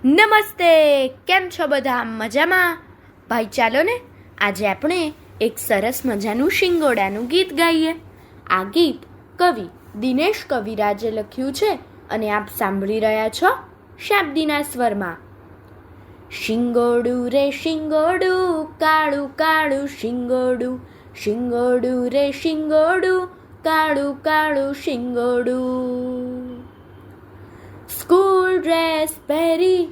નમસ્તે, કેમ છો બધા? મજામાં? ભાઈ ચાલો ને આજે આપણે એક સરસ મજાનું શિંગોડાનું ગીત ગાઈએ. આ ગીત કવિ દિનેશ કવિરાજે લખ્યું છે અને આપ સાંભળી રહ્યા છો શાબ્દીના સ્વરમાં. શિંગોડું રે શિંગોડું, કાળું કાળું શિંગોડું, શિંગોડું રે શિંગોડું, કાળું કાળું શિંગોડું. સ્કૂલ ડ્રેસ પહેરી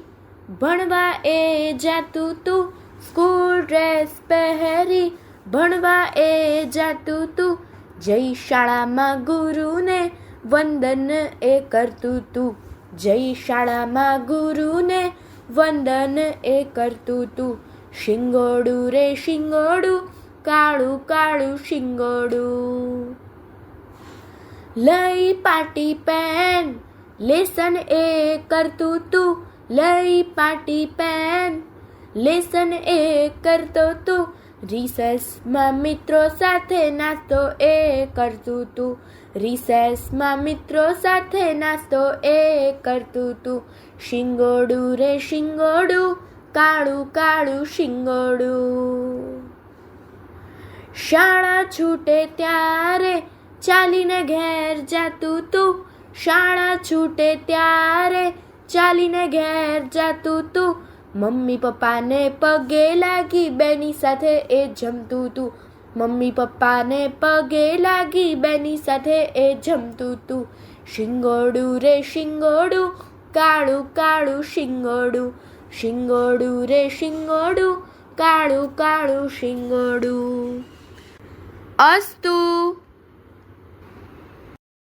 ભણવા એ જાતું તું, સ્કૂલ ડ્રેસ પહેરી ભણવા એ જાતું તું, જય શાળામાં ગુરુને વંદન એ કરતું તું, જય શાળામાં ગુરુને વંદન એ કરતું તું. શિંગોડું રે શિંગોડું, કાળું કાળું શિંગોડું. લઈ પાટી પેન લેસન એ કરતું તું, લઈ પાટી પેન લેસન એ કરતો તું, રિસેસમાં મિત્રો સાથે નાસ્તો એ કરતું તું, રિસેસમાં મિત્રો સાથે નાસ્તો એ કરતું તું. શિંગોડું રે શિંગોડું, કાળું કાળું શિંગોડું. શાળા છૂટે ત્યારે ચાલીને ઘેર જાતું તું, શાળા છૂટે ત્યારે ચાલીને ઘેર જાતું તું, મમ્મી પપ્પાને પગે લાગી બેની સાથે એ જમતું તું, મમ્મી પપ્પાને પગે લાગી બેની સાથે એ જમતું તું. શિંગોડું રે શિંગોડું, કાળું કાળું શિંગોડું, શિંગોડું રે શિંગોડું, કાળું કાળું શિંગોડું. અસ્તુ.